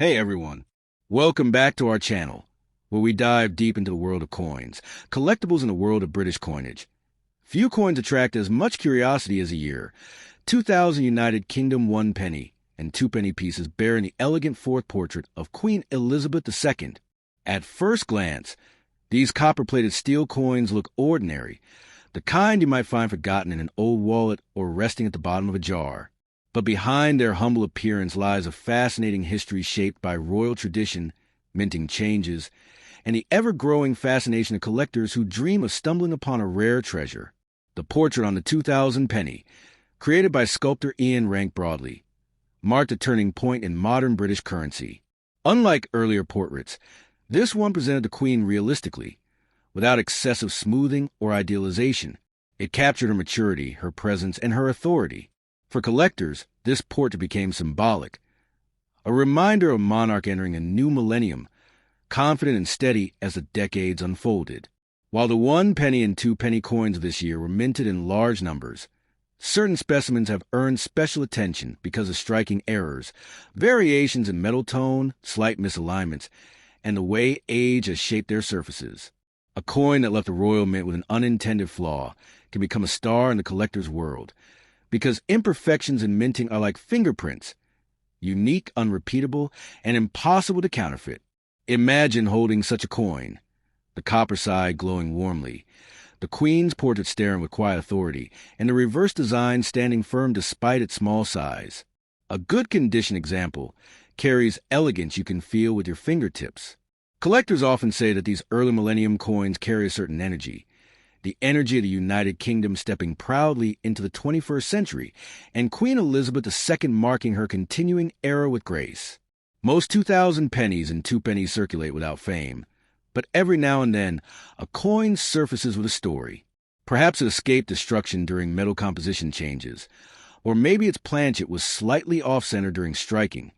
Hey everyone, welcome back to our channel, where we dive deep into the world of coins, collectibles in the world of British coinage. Few coins attract as much curiosity as a year. 2000 United Kingdom 1 penny and 2 penny pieces bearing the elegant fourth portrait of Queen Elizabeth II. At first glance, these copper-plated steel coins look ordinary, the kind you might find forgotten in an old wallet or resting at the bottom of a jar. But behind their humble appearance lies a fascinating history shaped by royal tradition, minting changes, and the ever-growing fascination of collectors who dream of stumbling upon a rare treasure. The portrait on the 2000 penny, created by sculptor Ian Rank Broadley, marked a turning point in modern British currency. Unlike earlier portraits, this one presented the Queen realistically, without excessive smoothing or idealization. It captured her maturity, her presence, and her authority. For collectors, this portrait became symbolic, a reminder of a monarch entering a new millennium, confident and steady as the decades unfolded. While the 1 penny and 2 penny coins of this year were minted in large numbers, certain specimens have earned special attention because of striking errors, variations in metal tone, slight misalignments, and the way age has shaped their surfaces. A coin that left the royal mint with an unintended flaw can become a star in the collector's world, because imperfections in minting are like fingerprints, unique, unrepeatable, and impossible to counterfeit. Imagine holding such a coin, the copper side glowing warmly, the Queen's portrait staring with quiet authority, and the reverse design standing firm despite its small size. A good condition example carries elegance you can feel with your fingertips. Collectors often say that these early millennium coins carry a certain energy, the energy of the United Kingdom stepping proudly into the 21st century, and Queen Elizabeth II marking her continuing era with grace. Most 2000 pennies and 2 pennies circulate without fame, but every now and then, a coin surfaces with a story. Perhaps it escaped destruction during metal composition changes, or maybe its planchet was slightly off-center during striking,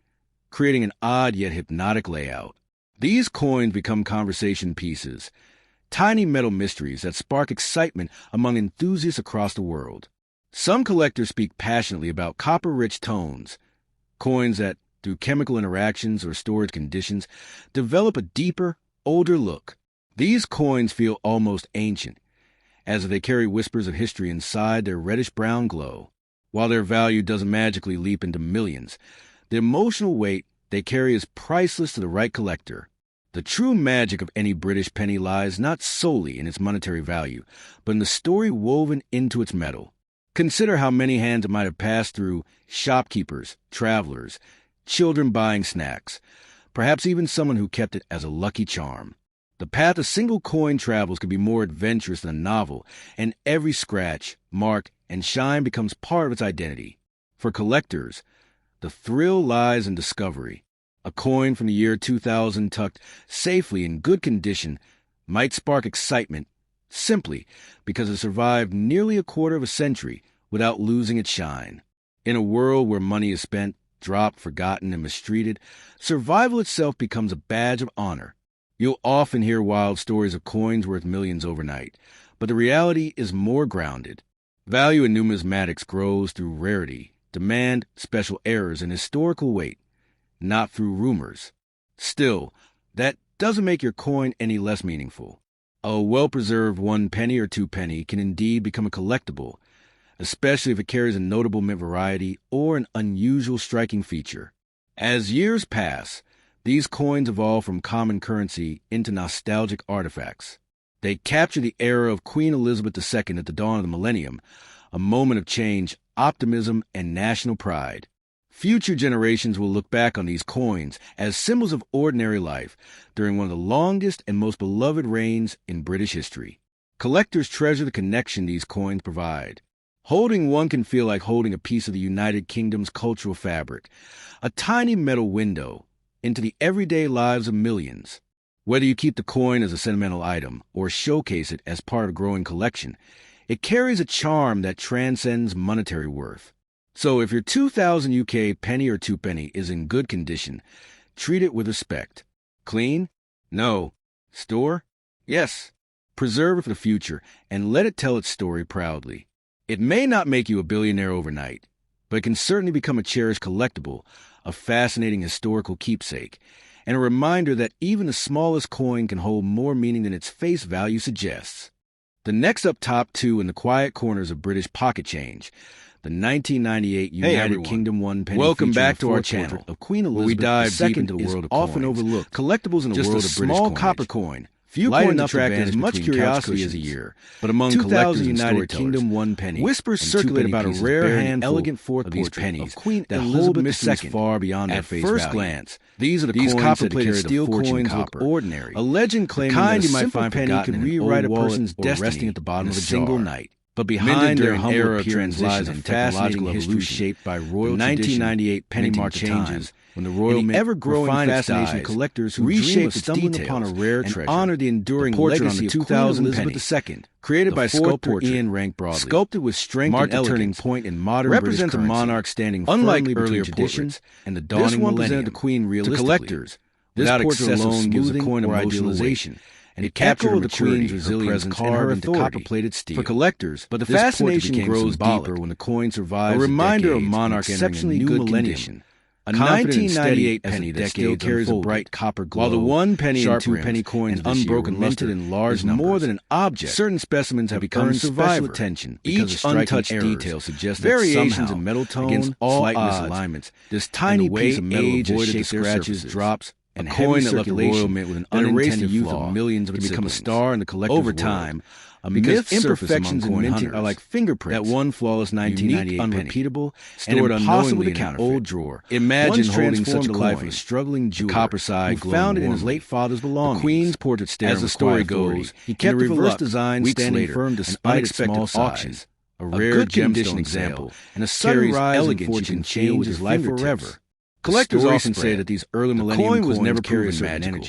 creating an odd yet hypnotic layout. These coins become conversation pieces, tiny metal mysteries that spark excitement among enthusiasts across the world. Some collectors speak passionately about copper-rich tones, coins that, through chemical interactions or storage conditions, develop a deeper, older look. These coins feel almost ancient, as if they carry whispers of history inside their reddish-brown glow. While their value doesn't magically leap into millions, the emotional weight they carry is priceless to the right collector. The true magic of any British penny lies not solely in its monetary value, but in the story woven into its metal. Consider how many hands it might have passed through: shopkeepers, travelers, children buying snacks, perhaps even someone who kept it as a lucky charm. The path a single coin travels could be more adventurous than a novel, and every scratch, mark, and shine becomes part of its identity. For collectors, the thrill lies in discovery. A coin from the year 2000 tucked safely in good condition might spark excitement simply because it survived nearly a quarter of a century without losing its shine. In a world where money is spent, dropped, forgotten, and mistreated, survival itself becomes a badge of honor. You'll often hear wild stories of coins worth millions overnight, but the reality is more grounded. Value in numismatics grows through rarity, demand, special errors, and historical weight, not through rumors. Still, that doesn't make your coin any less meaningful. A well-preserved 1 penny or 2 penny can indeed become a collectible, especially if it carries a notable mint variety or an unusual striking feature. As years pass, these coins evolve from common currency into nostalgic artifacts. They capture the era of Queen Elizabeth II at the dawn of the millennium, a moment of change, optimism, and national pride. Future generations will look back on these coins as symbols of ordinary life during one of the longest and most beloved reigns in British history. Collectors treasure the connection these coins provide. Holding one can feel like holding a piece of the United Kingdom's cultural fabric, a tiny metal window into the everyday lives of millions. Whether you keep the coin as a sentimental item or showcase it as part of a growing collection, it carries a charm that transcends monetary worth. So if your 2000 UK penny or 2 penny is in good condition, treat it with respect. Clean? No. Store? Yes. Preserve it for the future and let it tell its story proudly. It may not make you a billionaire overnight, but it can certainly become a cherished collectible, a fascinating historical keepsake, and a reminder that even the smallest coin can hold more meaning than its face value suggests. The next up top two in the quiet corners of British pocket change, the 1998 United Kingdom 1 penny. Welcome back to our channel of Queen Elizabeth. We dive deep into the world of often overlooked collectibles in the world of British small copper coin. Few coins attract as much curiosity as a year, but among collectors and United Kingdom 1 penny, whispers circulate about a rare handful elegant fourth of these pennies Queen that hold mysteries far beyond their face value. At first glance, these are the coins copper-plated steel coins look ordinary. A legend claiming that a simple penny could rewrite a person's destiny resting at the bottom of a single night. But behind their humble appearance lies a fascinating history shaped by royal 1998 penny mark changes, when the royal mint ever-growing fascination of collectors who reshape stumbling upon a rare treasure and honor the enduring legacy of 2000 Elizabeth II, created by sculptor Ian Rank Broadley, sculpted with strength and elegance, turning point in modern represents a monarch standing unlike earlier traditions and the dawning millennium. The Queen realistically. To collectors, this portrait alone gives a coin of idealization. And it captured the Queen's resilience carved into copper-plated steel. For collectors, but the fascination grows deeper when the coin survives a reminder of monarchs exceptionally good condition. A 1998 penny that still carries a bright copper glow, while the 1 penny and 2 penny coins unbroken luster in large numbers. More than an object, certain specimens have become special attention. Each untouched detail suggests variations in metal tone, against all misalignments. This tiny piece of metal avoided the scratches, drops, and a coin that left the royal mint with an unintended youth of millions of can become a star in the collector's over time. Because imperfections in minting are like fingerprints. That one flawless 1998 unrepeatable, stored unknowingly in an old drawer. Imagine holding such a life of a struggling jeweler, copper side, who found it in his late father's belongings. The Queen's portrait staring. As the story goes, he kept the reverse design standing firm despite its small size. A rare gemstone example, and a sudden rise in fortune changed his life forever. Collectors often say that these early millennium coins was never proven magical,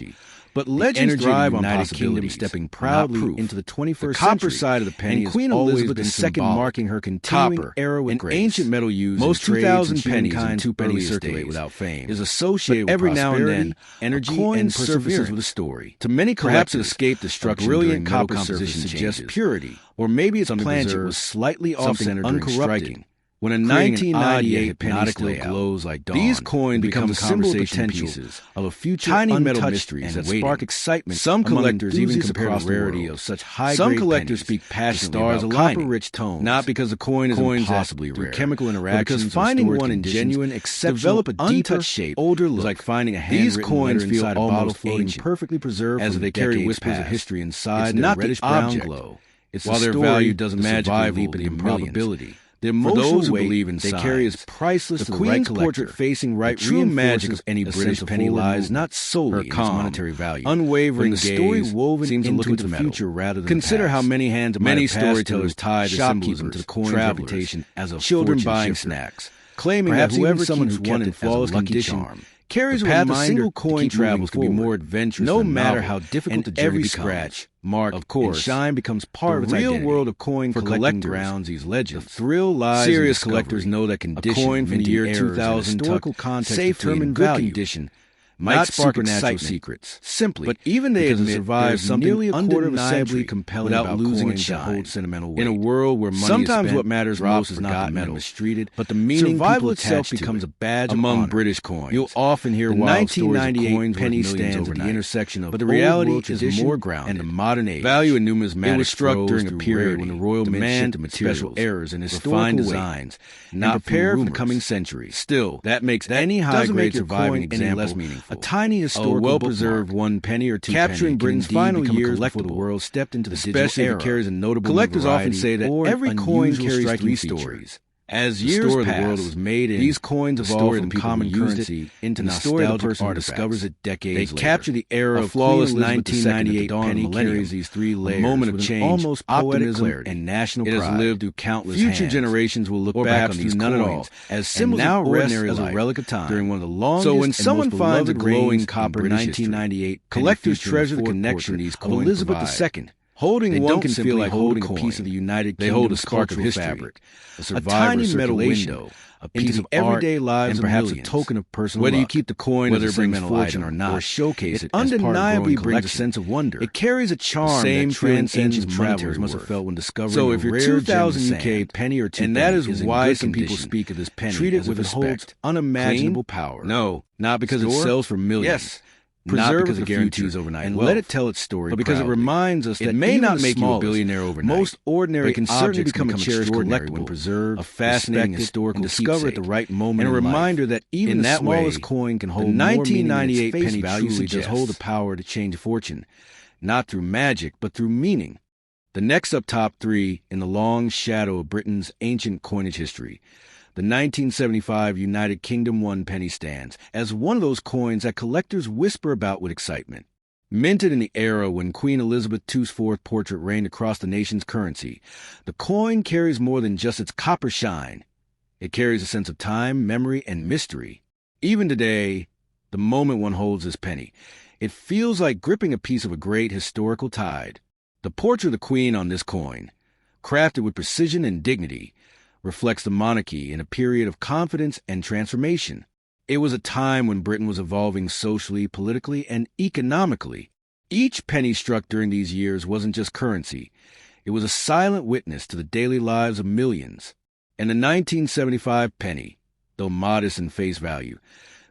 but legends thrive on United Kingdom stepping proudly into the 21st century. The copper side of the penny has Queen Elizabeth II marking her continuing era with grace. Ancient metal used most 2,000 pennies and 2 pennies circulate without fame is associated with every now and then energy and perseverance with a story. To many, perhaps it escaped destruction. Brilliant copper composition suggests purity, or maybe its planchet was slightly off-centered, uncorrupted. When a 1998 hypnotically glows like dawn, these coins become conversation pieces of a future tiny metal mysteries that spark excitement. Some collectors even compare the rarity of such high-grade pennies. Some collectors speak passionately about copper-rich tones, not because the coin is impossibly rare, chemical interactions, because finding one in genuine, exceptional, untouched shape, older look, is like finding a handwritten letter inside a bottle floating perfectly preserved, as they carry whispers of history inside their reddish-brown glow. It's while their value doesn't magically leap at improbability. The emotional weight believe in they carry is priceless. The Queen's portrait facing right true magic of any British penny lies not solely in its monetary value. Unwavering the story woven seems to look into the future rather than consider how many hands many storytellers tie the symbolism to the coin's reputation as of children buying snacks, claiming that whoever someone who won in flawless condition carries a reminder a single coin travels can be more adventurous no matter how difficult the journey every scratch, mark, of course, and shine becomes part of its real world of coin collecting grounds these legends. The thrill lies serious collectors know that condition, a coin from the year 2000 historical context safely in good condition might spark supernatural secrets. Simply, but even they admit survive something nearly a quarter of a century compelling without losing its shine. Sentimental weight. In a world where money sometimes is spent, what matters most is not the metal mistreated, but the meaning survival itself becomes a badge among British coins. You'll often hear wild stories of coins penny stands at the intersection of but the reality is more grounded and the modern age. Value in numismatics was struck during a period when the royal mint shifted special errors in historical designs, not prepared for the coming century. Still, that makes any high-grade surviving example less meaningful. A tiny historical well-preserved 1 penny or 2 capturing Britain's final years before the world stepped into the digital era. Carries a notable collectors often say that every coin carries 3 stories. As years pass, the world was made in, these coins evolve from common currency into nostalgic art discovers it decades later. They capture the era of flawless 1998 penny carries these 3 layers, a moment of change, almost optimism and national pride. It has lived through countless future generations will look back on these none at all as symbols of ordinary as a relic of time during one of the longest. So when someone finds a glowing copper 1998 collectors treasure the connection these coins Elizabeth II Holding one can feel like holding a piece of the United Kingdom's hold a spark of history, fabric, a tiny metal window, a piece of everyday lives, and perhaps a token of personal luck. Whether you keep the coin, whether it brings fortune or not, or showcase it undeniably brings a sense of wonder. It carries a charm that transcends travelers must have felt when discovering a rare gem. So if your 2,000 UK penny or two, and that is why some people speak of this penny, treat it with respect, unimaginable power. No, not because it sells for millions. Yes. Preserve because it guarantees overnight and let it tell its story, but because it reminds us that it may not make you a billionaire overnight. Most ordinary can certainly become a cherished collectible when preserved, a fascinating historical discovered at the right moment, and a reminder that even the smallest coin can hold more meaning than its face value suggests. Does hold the power to change fortune, not through magic, but through meaning. The next up top three in the long shadow of Britain's ancient coinage history. The 1975 United Kingdom 1 penny stands as one of those coins that collectors whisper about with excitement. Minted in the era when Queen Elizabeth II's fourth portrait reigned across the nation's currency, the coin carries more than just its copper shine. It carries a sense of time, memory, and mystery. Even today, the moment one holds this penny, it feels like gripping a piece of a great historical tide. The portrait of the Queen on this coin, crafted with precision and dignity, reflects the monarchy in a period of confidence and transformation. It was a time when Britain was evolving socially, politically, and economically. Each penny struck during these years wasn't just currency. It was a silent witness to the daily lives of millions. And the 1975 penny, though modest in face value,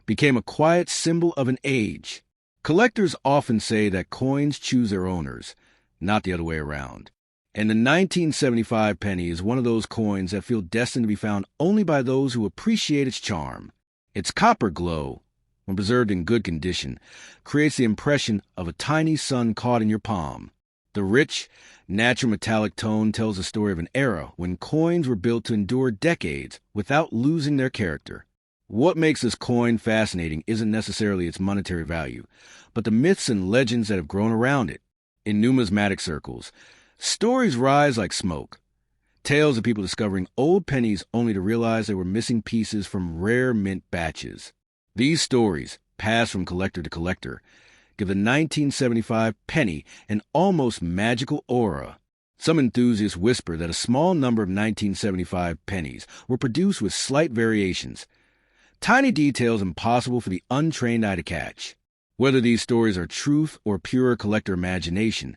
became a quiet symbol of an age. Collectors often say that coins choose their owners, not the other way around. And the 1975 penny is one of those coins that feel destined to be found only by those who appreciate its charm. Its copper glow, when preserved in good condition, creates the impression of a tiny sun caught in your palm. The rich, natural metallic tone tells the story of an era when coins were built to endure decades without losing their character. What makes this coin fascinating isn't necessarily its monetary value, but the myths and legends that have grown around it. In numismatic circles, stories rise like smoke. Tales of people discovering old pennies only to realize they were missing pieces from rare mint batches. These stories, passed from collector to collector, give the 1975 penny an almost magical aura. Some enthusiasts whisper that a small number of 1975 pennies were produced with slight variations, tiny details impossible for the untrained eye to catch. Whether these stories are truth or pure collector imagination,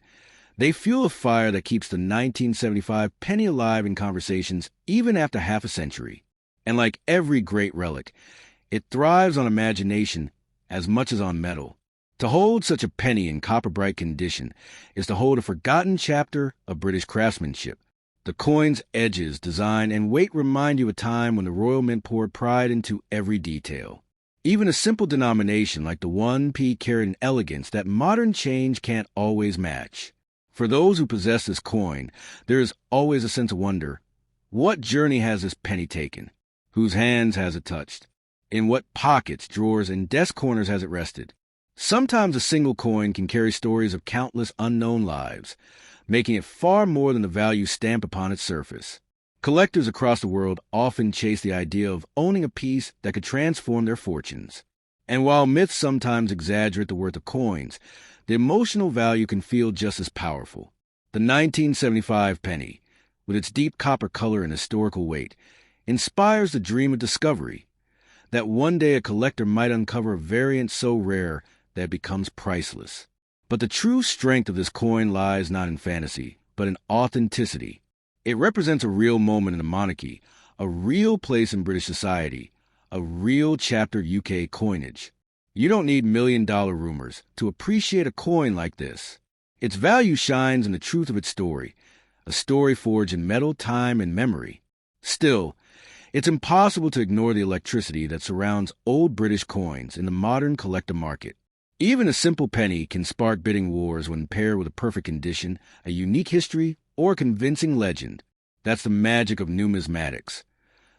they fuel a fire that keeps the 1975 penny alive in conversations even after half a century. And like every great relic, it thrives on imagination as much as on metal. To hold such a penny in copper-bright condition is to hold a forgotten chapter of British craftsmanship. The coin's edges, design, and weight remind you of a time when the Royal Mint poured pride into every detail. Even a simple denomination like the 1p carried an elegance that modern change can't always match. For those who possess this coin, there is always a sense of wonder. What journey has this penny taken? Whose hands has it touched? In what pockets, drawers, and desk corners has it rested? Sometimes a single coin can carry stories of countless unknown lives, making it far more than the value stamped upon its surface. Collectors across the world often chase the idea of owning a piece that could transform their fortunes. And while myths sometimes exaggerate the worth of coins, the emotional value can feel just as powerful. The 1975 penny, with its deep copper color and historical weight, inspires the dream of discovery, that one day a collector might uncover a variant so rare that it becomes priceless. But the true strength of this coin lies not in fantasy, but in authenticity. It represents a real moment in the monarchy, a real place in British society, a real chapter of UK coinage. You don't need million-dollar rumors to appreciate a coin like this. Its value shines in the truth of its story, a story forged in metal, time, and memory. Still, it's impossible to ignore the electricity that surrounds old British coins in the modern collector market. Even a simple penny can spark bidding wars when paired with a perfect condition, a unique history, or a convincing legend. That's the magic of numismatics.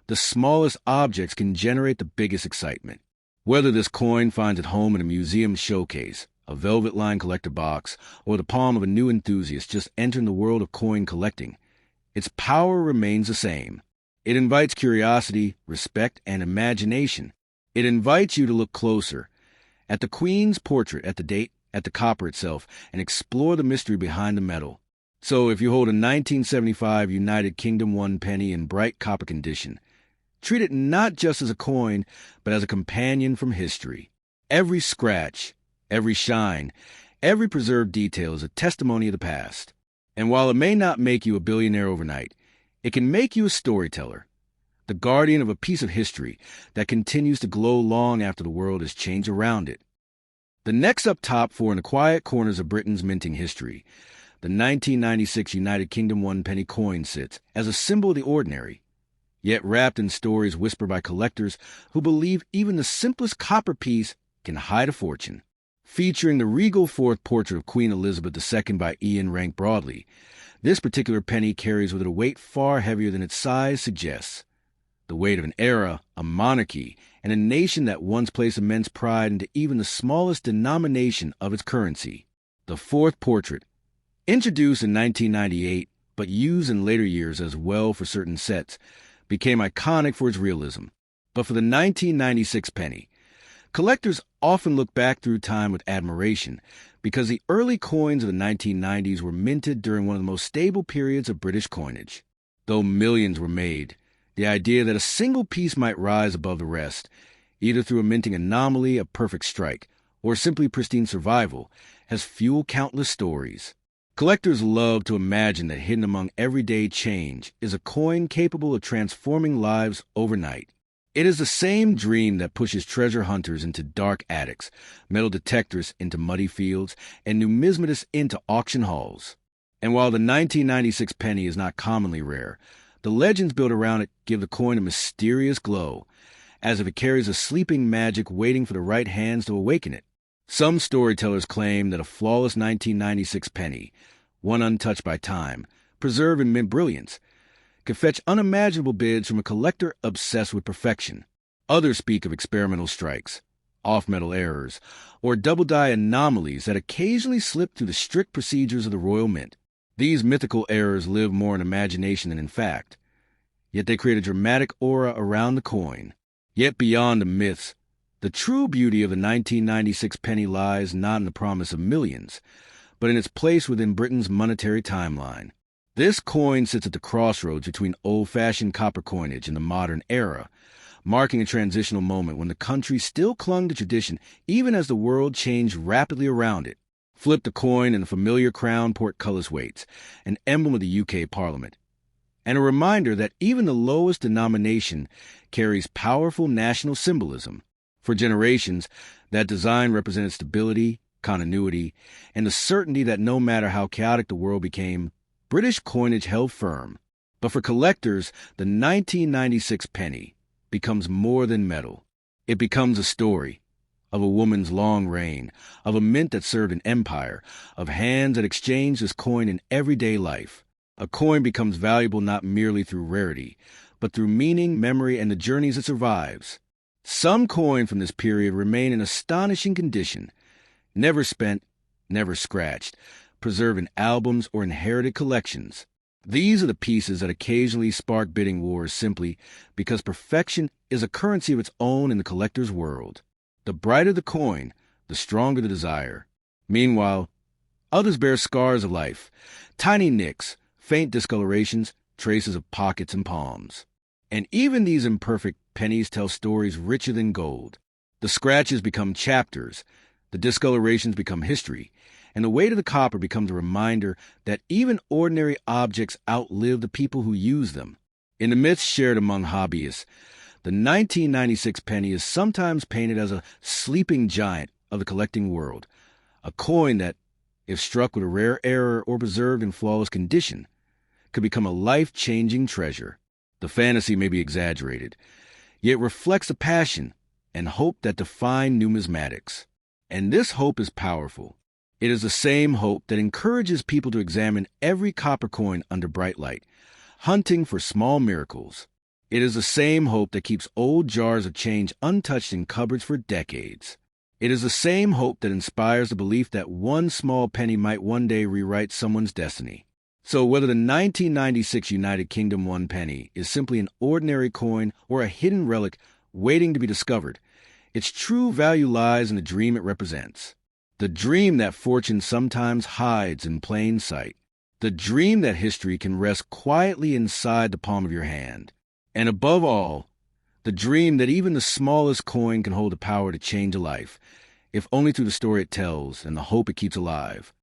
The smallest objects can generate the biggest excitement. Whether this coin finds its home in a museum showcase, a velvet-lined collector box, or the palm of a new enthusiast just entering the world of coin collecting, its power remains the same. It invites curiosity, respect, and imagination. It invites you to look closer at the Queen's portrait, at the date, at the copper itself, and explore the mystery behind the metal. So if you hold a 1975 United Kingdom 1 penny in bright copper condition, treat it not just as a coin, but as a companion from history. Every scratch, every shine, every preserved detail is a testimony of the past. And while it may not make you a billionaire overnight, it can make you a storyteller, the guardian of a piece of history that continues to glow long after the world has changed around it. The next up top for in the quiet corners of Britain's minting history, the 1996 United Kingdom 1 penny coin sits as a symbol of the ordinary, yet wrapped in stories whispered by collectors who believe even the simplest copper piece can hide a fortune. Featuring the regal fourth portrait of Queen Elizabeth II by Ian Rank Broadley, this particular penny carries with it a weight far heavier than its size suggests. The weight of an era, a monarchy, and a nation that once placed immense pride into even the smallest denomination of its currency. The fourth portrait, introduced in 1998, but used in later years as well for certain sets, became iconic for its realism. But for the 1996 penny, collectors often look back through time with admiration because the early coins of the 1990s were minted during one of the most stable periods of British coinage. Though millions were made, the idea that a single piece might rise above the rest, either through a minting anomaly, a perfect strike, or simply pristine survival, has fueled countless stories. Collectors love to imagine that hidden among everyday change is a coin capable of transforming lives overnight. It is the same dream that pushes treasure hunters into dark attics, metal detectors into muddy fields, and numismatists into auction halls. And while the 1996 penny is not commonly rare, the legends built around it give the coin a mysterious glow, as if it carries a sleeping magic waiting for the right hands to awaken it. Some storytellers claim that a flawless 1996 penny, one untouched by time, preserved in mint brilliance, could fetch unimaginable bids from a collector obsessed with perfection. Others speak of experimental strikes, off-metal errors, or double-die anomalies that occasionally slip through the strict procedures of the Royal Mint. These mythical errors live more in imagination than in fact, yet they create a dramatic aura around the coin. Yet beyond the myths, the true beauty of the 1996 penny lies not in the promise of millions, but in its place within Britain's monetary timeline. This coin sits at the crossroads between old-fashioned copper coinage and the modern era, marking a transitional moment when the country still clung to tradition even as the world changed rapidly around it. Flip the coin and the familiar crown portcullis waits, an emblem of the UK Parliament, and a reminder that even the lowest denomination carries powerful national symbolism. For generations, that design represented stability, continuity, and the certainty that no matter how chaotic the world became, British coinage held firm. But for collectors, the 1996 penny becomes more than metal. It becomes a story of a woman's long reign, of a mint that served an empire, of hands that exchanged this coin in everyday life. A coin becomes valuable not merely through rarity, but through meaning, memory, and the journeys it survives. Some coin from this period remain in astonishing condition, never spent, never scratched, preserved in albums or inherited collections. These are the pieces that occasionally spark bidding wars simply because perfection is a currency of its own in the collector's world. The brighter the coin, the stronger the desire. Meanwhile, others bear scars of life, tiny nicks, faint discolorations, traces of pockets and palms. And even these imperfect pennies tell stories richer than gold. The scratches become chapters, the discolorations become history, and the weight of the copper becomes a reminder that even ordinary objects outlive the people who use them. In the myths shared among hobbyists, the 1996 penny is sometimes painted as a sleeping giant of the collecting world, a coin that, if struck with a rare error or preserved in flawless condition, could become a life-changing treasure. The fantasy may be exaggerated, yet reflects a passion and hope that define numismatics. And this hope is powerful. It is the same hope that encourages people to examine every copper coin under bright light, hunting for small miracles. It is the same hope that keeps old jars of change untouched in cupboards for decades. It is the same hope that inspires the belief that one small penny might one day rewrite someone's destiny. So whether the 1996 United Kingdom 1 penny is simply an ordinary coin or a hidden relic waiting to be discovered, its true value lies in the dream it represents. The dream that fortune sometimes hides in plain sight. The dream that history can rest quietly inside the palm of your hand. And above all, the dream that even the smallest coin can hold the power to change a life, if only through the story it tells and the hope it keeps alive.